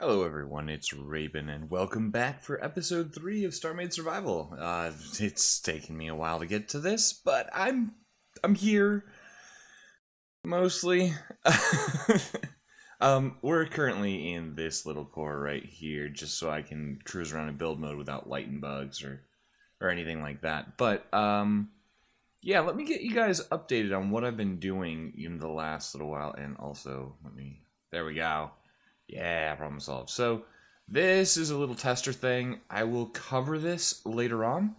Hello everyone, it's Raben, and welcome back for episode 3 of Star Made Survival. It's taken me a while to get to this, but I'm here, mostly. We're currently in this little core right here, just so I can cruise around in build mode without lighting bugs or anything like that. But, yeah, let me get you guys updated on what I've been doing in the last little while, and also, there we go. Yeah, problem solved. So, this is a little tester thing. I will cover this later on,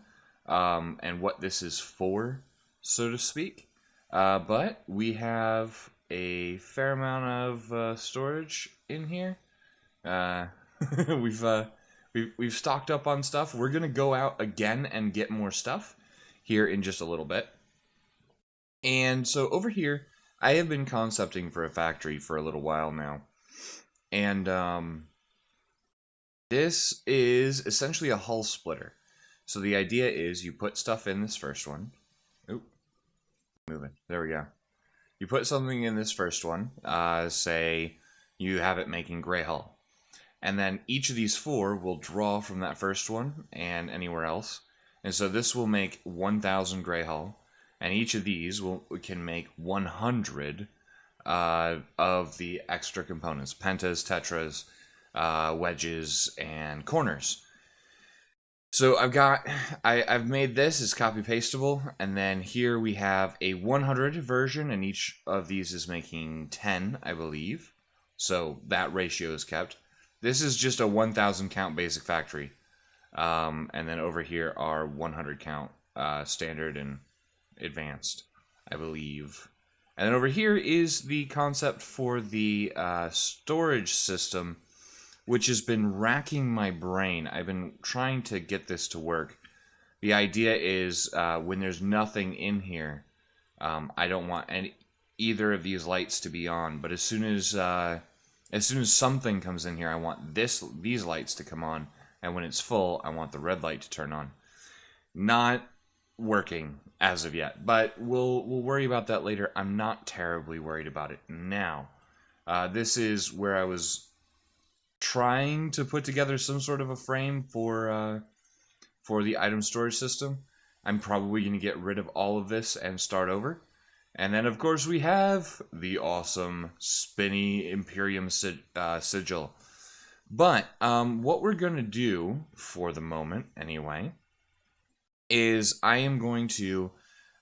and what this is for, so to speak. But we have a fair amount of storage in here. We've stocked up on stuff. We're gonna go out again and get more stuff here in just a little bit. And so over here, I have been concepting for a factory for a little while now. And this is essentially a hull splitter. So the idea is you put stuff in this first one. Oop, moving. There we go. You put something in this first one. Say you have it making gray hull. And then each of these 4 will draw from that first one and anywhere else. And so this will make 1,000 gray hull. And each of these can make 100 of the extra components, pentas, tetras, wedges, and corners. So I've made this as copy pastable, and then here we have a 100 version, and each of these is making 10, I believe. So that ratio is kept. This is just a 1,000 count basic factory, and then over here are 100 count standard and advanced, I believe. And then over here is the concept for the storage system, which has been racking my brain. I've been trying to get this to work. The idea is when there's nothing in here, I don't want either of these lights to be on. But as soon as something comes in here, I want these lights to come on. And when it's full, I want the red light to turn on. Not working as of yet, but we'll worry about that later. I'm not terribly worried about it now. This is where I was trying to put together some sort of a frame for the item storage system. I'm probably going to get rid of all of this and start over. And then, of course, we have the awesome spinny Imperium sigil. But what we're going to do for the moment, anyway, is I am going to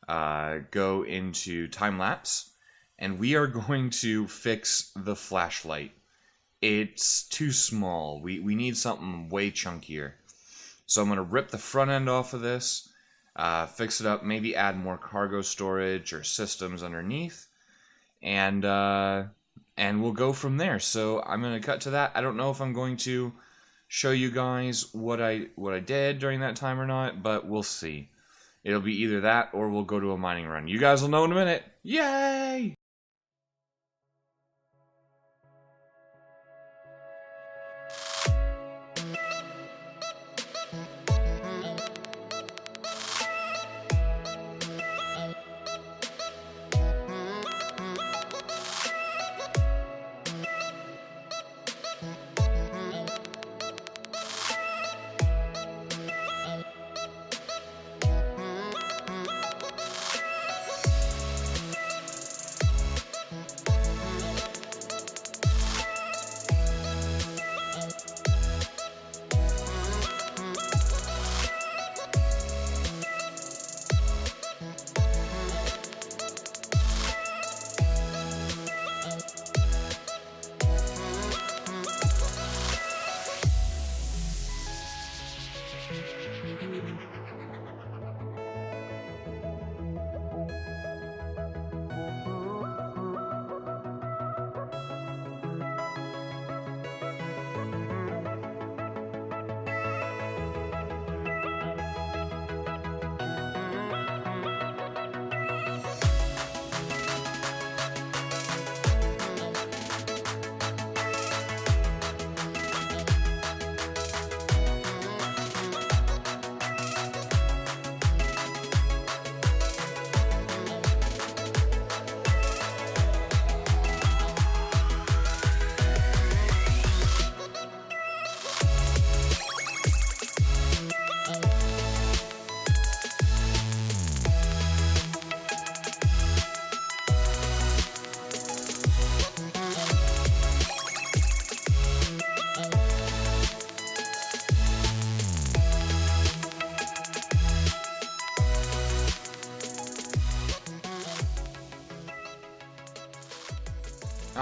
go into time-lapse, and we are going to fix the flashlight. It's too small. We need something way chunkier. So I'm going to rip the front end off of this, fix it up, maybe add more cargo storage or systems underneath, and we'll go from there. So I'm going to cut to that. I don't know if I'm going to show you guys what I did during that time or not, but we'll see. It'll be either that or we'll go to a mining run. You guys will know in a minute. Yay!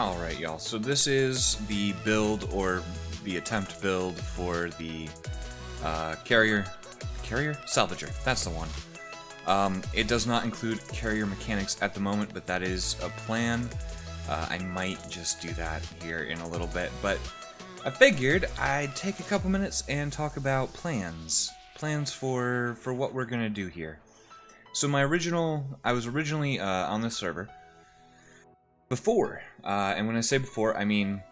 Alright, y'all, so this is the build, or the attempt build, for the carrier? Salvager, that's the one. It does not include carrier mechanics at the moment, but that is a plan. I might just do that here in a little bit, but I figured I'd take a couple minutes and talk about plans. Plans for what we're gonna do here. So I was originally on this server before, and when I say before, I mean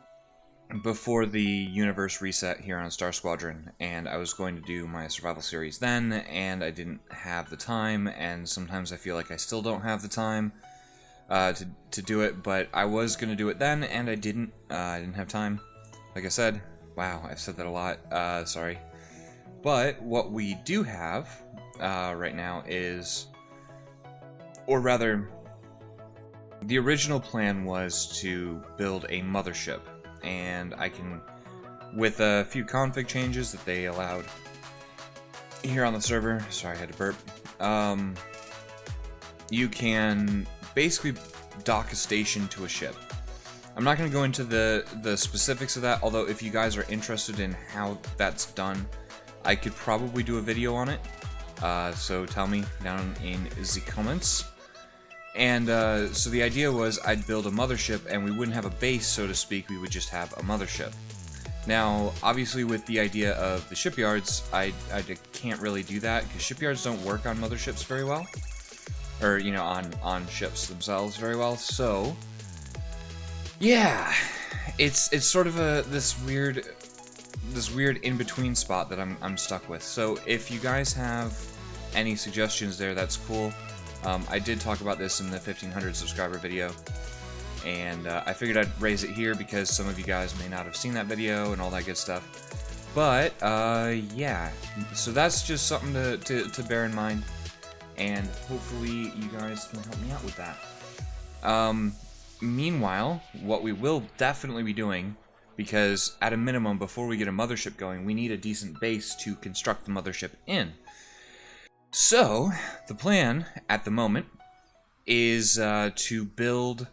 before the universe reset here on StarSquadron, and I was going to do my survival series then, and I didn't have the time, and sometimes I feel like I still don't have the time to do it, but I was going to do it then, and I didn't have time. Like I said, wow, I've said that a lot, sorry. But what we do have right now is, or rather, the original plan was to build a mothership, and I can, with a few config changes that they allowed here on the server, sorry I had to burp, you can basically dock a station to a ship. I'm not going to go into the specifics of that, although if you guys are interested in how that's done, I could probably do a video on it, so tell me down in the comments. And so the idea was I'd build a mothership, and we wouldn't have a base, so to speak, we would just have a mothership. Now, obviously with the idea of the shipyards, I can't really do that, because shipyards don't work on motherships very well. Or, you know, on ships themselves very well, so yeah, it's sort of this weird in-between spot that I'm stuck with. So if you guys have any suggestions there, that's cool. I did talk about this in the 1500 subscriber video, and I figured I'd raise it here because some of you guys may not have seen that video and all that good stuff. But yeah, so that's just something to bear in mind, and hopefully you guys can help me out with that. Meanwhile, what we will definitely be doing, because at a minimum, before we get a mothership going, we need a decent base to construct the mothership in. So, the plan at the moment is to build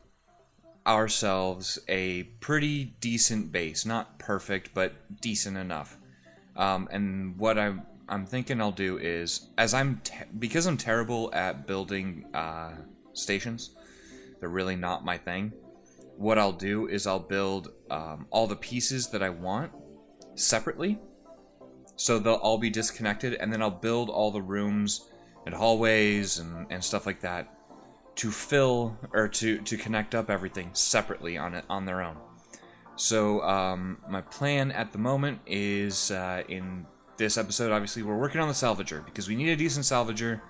ourselves a pretty decent base. Not perfect, but decent enough. And what I'm thinking I'll do is, because I'm terrible at building stations, they're really not my thing. What I'll do is I'll build all the pieces that I want separately, so they'll all be disconnected, and then I'll build all the rooms and hallways and stuff like that to fill, or to connect up everything separately on their own. So my plan at the moment is, in this episode, obviously we're working on the Salvager, because we need a decent Salvager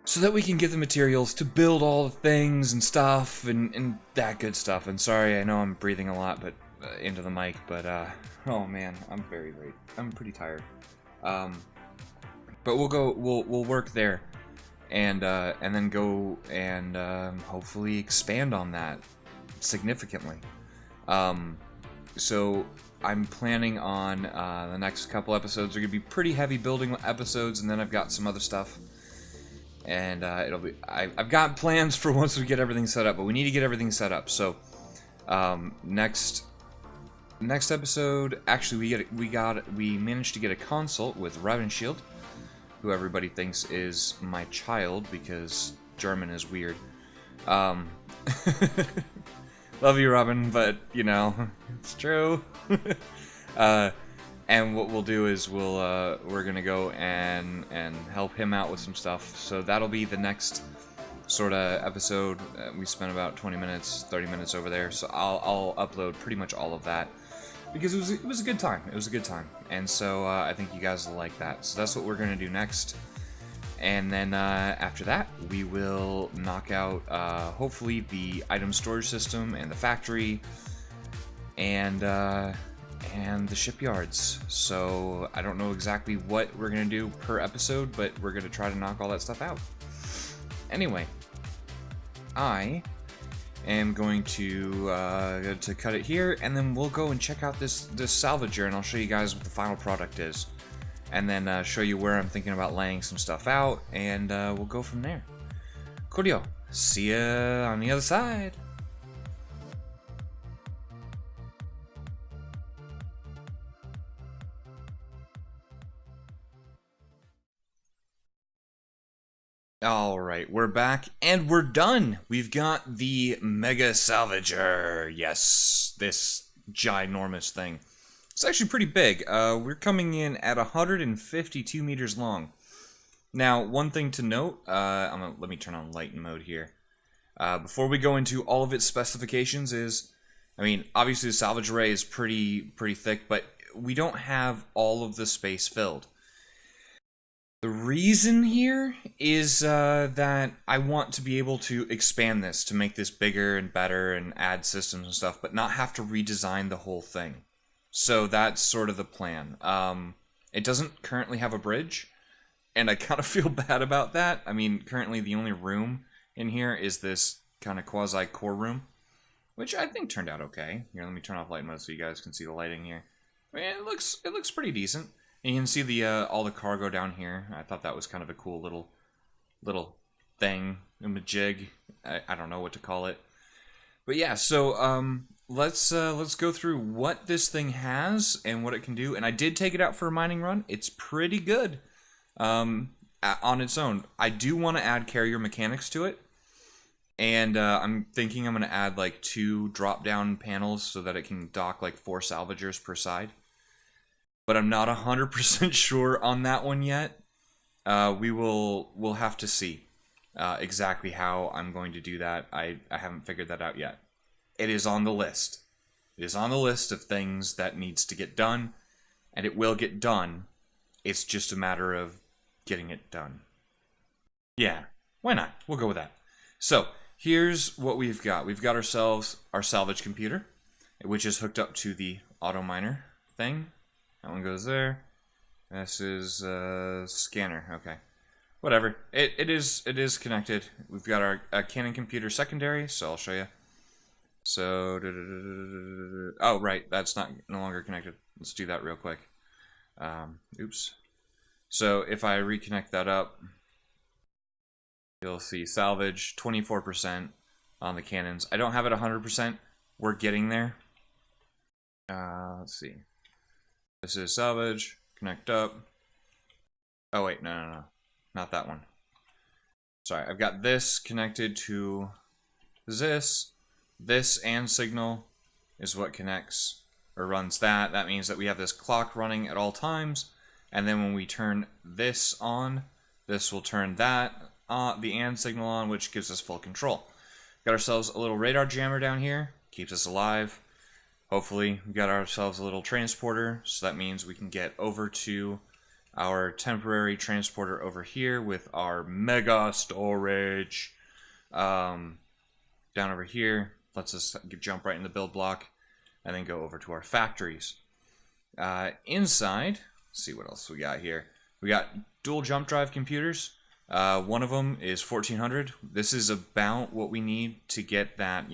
so that we can get the materials to build all the things and stuff and that good stuff. And sorry, I know I'm breathing a lot but into the mic, but oh man, I'm pretty tired. But we'll work there, and then go and hopefully expand on that significantly. So I'm planning on the next couple episodes are gonna be pretty heavy building episodes, and then I've got some other stuff. And it'll be. I've got plans for once we get everything set up, but we need to get everything set up. So next episode, actually, we managed to get a consult with RABENSCHILD, who everybody thinks is my child because German is weird. Love you, Robin, but you know it's true. And what we'll do is we're gonna go and help him out with some stuff. So that'll be the next sort of episode. We spent about 20 minutes, 30 minutes over there. So I'll upload pretty much all of that because it was a good time. It was a good time, and so I think you guys will like that. So that's what we're gonna do next. And then after that, we will knock out hopefully the item storage system and the factory and the shipyards. So I don't know exactly what we're gonna do per episode, but we're gonna try to knock all that stuff out. Anyway, I am going to cut it here, and then we'll go and check out this Salvager, and I'll show you guys what the final product is, and then show you where I'm thinking about laying some stuff out, and we'll go from there. Coolio. See ya on the other side. Alright, we're back, and we're done! We've got the Mega Salvager. Yes, this ginormous thing. It's actually pretty big. We're coming in at 152 meters long. Now, one thing to note, let me turn on light mode here. Before we go into all of its specifications is, I mean, obviously the salvage array is pretty thick, but we don't have all of the space filled. The reason here is that I want to be able to expand this to make this bigger and better and add systems and stuff, but not have to redesign the whole thing. So that's sort of the plan. It doesn't currently have a bridge, and I kind of feel bad about that. I mean, currently the only room in here is this kind of quasi-core room, which I think turned out okay. Here, let me turn off light mode so you guys can see the lighting here. I mean, it looks pretty decent. And you can see the all the cargo down here. I thought that was kind of a cool little thing, a jig. I don't know what to call it, but yeah. So let's go through what this thing has and what it can do. And I did take it out for a mining run. It's pretty good on its own. I do want to add carrier mechanics to it, and I'm thinking I'm going to add like 2 drop-down panels so that it can dock like 4 salvagers per side. But I'm not 100% sure on that one yet. We'll have to see exactly how I'm going to do that. I haven't figured that out yet. It is on the list. It is on the list of things that needs to get done, and it will get done. It's just a matter of getting it done. Yeah, why not? We'll go with that. So here's what we've got. We've got ourselves our salvage computer, which is hooked up to the auto miner thing. That one goes there. This is scanner. Okay, whatever. It is connected. We've got our cannon computer secondary. So I'll show you. So oh right, that's no longer connected. Let's do that real quick. Oops. So if I reconnect that up, you'll see salvage 24% on the cannons. I don't have it 100%. We're getting there. Let's see. This is salvage, connect up. Oh wait, no, not that one. Sorry, I've got this connected to this. This and signal is what connects or runs that. That means that we have this clock running at all times, and then when we turn this on, this will turn that the and signal on, which gives us full control. Got ourselves a little radar jammer down here, keeps us alive. Hopefully, we got ourselves a little transporter, so that means we can get over to our temporary transporter over here with our mega storage. Down over here, lets us jump right in the build block, and then go over to our factories. Inside, let's see what else we got here. We got dual jump drive computers. One of them is 1400. This is about what we need to get that,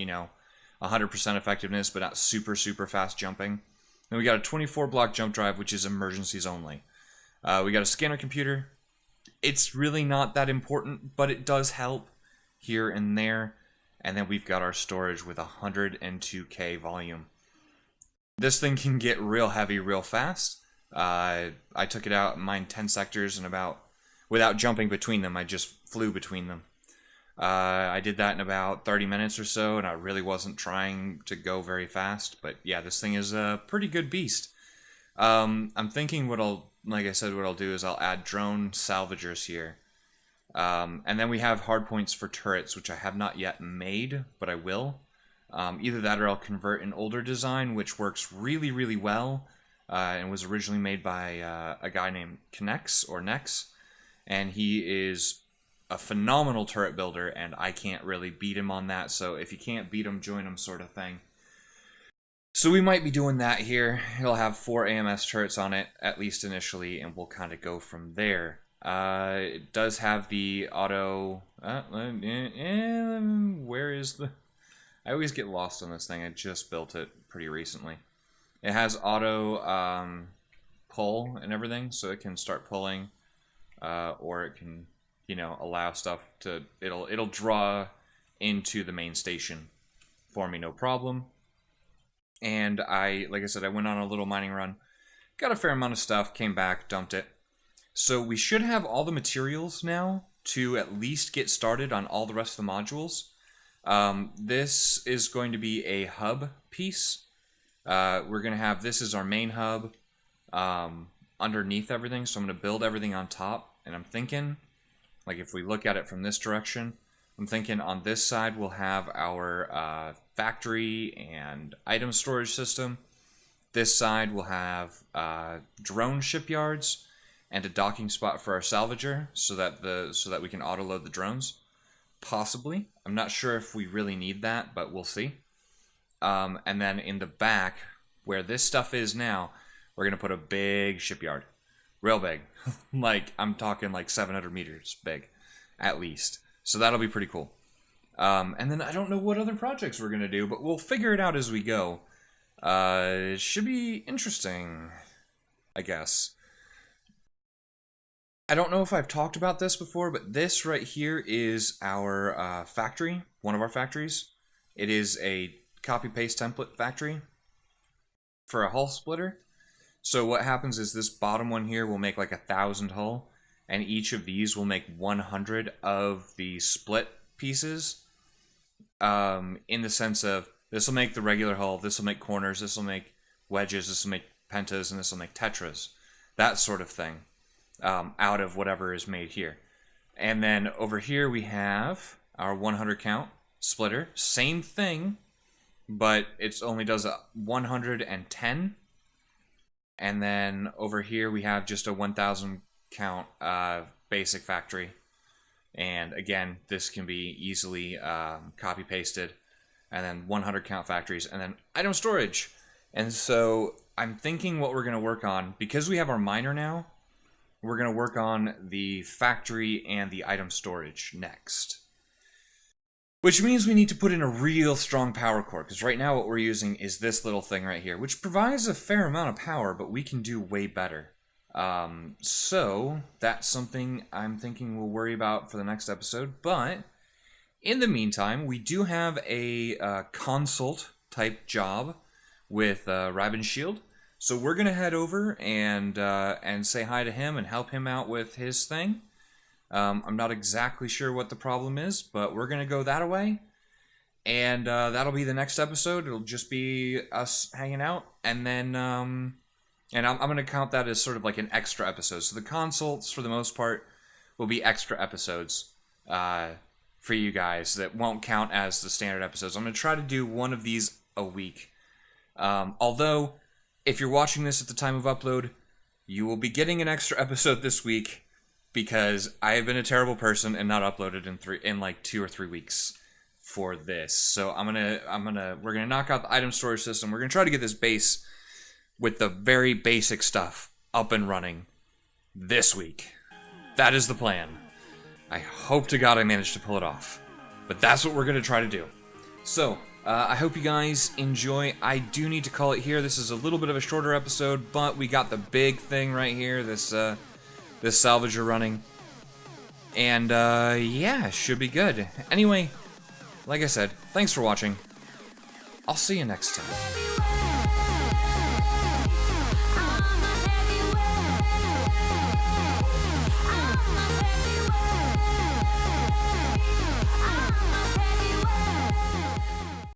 100% effectiveness, but not super fast jumping. Then we got a 24 block jump drive, which is emergencies only. We got a scanner computer. It's really not that important, but it does help here and there. And then we've got our storage with 102K volume. This thing can get real heavy real fast. I took it out, mined 10 sectors, and without jumping between them, I just flew between them. I did that in about 30 minutes or so, and I really wasn't trying to go very fast. But yeah, this thing is a pretty good beast. I'm thinking like I said, what I'll do is I'll add drone salvagers here. And then we have hardpoints for turrets, which I have not yet made, but I will. Either that or I'll convert an older design, which works really well, and was originally made by a guy named Nex, and he is a phenomenal turret builder, and I can't really beat him on that, so if you can't beat him, join him sort of thing. So we might be doing that here. It'll have 4 AMS turrets on it, at least initially, and we'll kind of go from there. It does have the auto... where is the... I always get lost on this thing. I just built it pretty recently. It has auto pull and everything, so it can start pulling, or it can... allow stuff to, it'll draw into the main station for me, no problem. And like I said, I went on a little mining run, got a fair amount of stuff, came back, dumped it. So we should have all the materials now to at least get started on all the rest of the modules. This is going to be a hub piece. We're going to have this as our main hub underneath everything, so I'm going to build everything on top, and I'm thinking, like if we look at it from this direction, I'm thinking on this side we'll have our factory and item storage system. This side will have drone shipyards and a docking spot for our Salvager, so that we can auto-load the drones. Possibly. I'm not sure if we really need that, but we'll see. And then in the back, where this stuff is now, we're going to put a big shipyard. Real big. Like, I'm talking like 700 meters big, at least. So that'll be pretty cool. And then I don't know what other projects we're going to do, but we'll figure it out as we go. It should be interesting, I guess. I don't know if I've talked about this before, but this right here is our factory, one of our factories. It is a copy-paste template factory for a hull splitter. So what happens is this bottom one here will make like 1,000 hull, and each of these will make 100 of the split pieces. In the sense of, this will make the regular hull, this will make corners, this will make wedges, this will make pentas, and this will make tetras. That sort of thing. Out of whatever is made here. And then over here we have our 100 count splitter. Same thing, but it only does a 110. And then over here we have just a 1,000 count basic factory. And again, this can be easily copy pasted. And then 100 count factories, and then item storage. And so I'm thinking what we're going to work on, because we have our miner now, we're going to work on the factory and the item storage next. Which means we need to put in a real strong power core, because right now what we're using is this little thing right here, which provides a fair amount of power, but we can do way better. So that's something I'm thinking we'll worry about for the next episode, but in the meantime, we do have a consult type job with RABENSCHILD. So we're going to head over and say hi to him and help him out with his thing. I'm not exactly sure what the problem is, but we're going to go that way. And that'll be the next episode. It'll just be us hanging out. And then I'm going to count that as sort of like an extra episode. So the consults, for the most part, will be extra episodes for you guys that won't count as the standard episodes. I'm going to try to do one of these a week. Although, if you're watching this at the time of upload, you will be getting an extra episode this week because I have been a terrible person and not uploaded in like 2 or 3 weeks for this. So we're gonna knock out the item storage system. We're gonna try to get this base with the very basic stuff up and running this week. That is the plan. I hope to God I manage to pull it off, but that's what we're gonna try to do. So. I hope you guys enjoy. I do need to call it here. This is a little bit of a shorter episode, but we got the big thing right here, this Salvager running. And, yeah, should be good. Anyway, like I said, thanks for watching. I'll see you next time.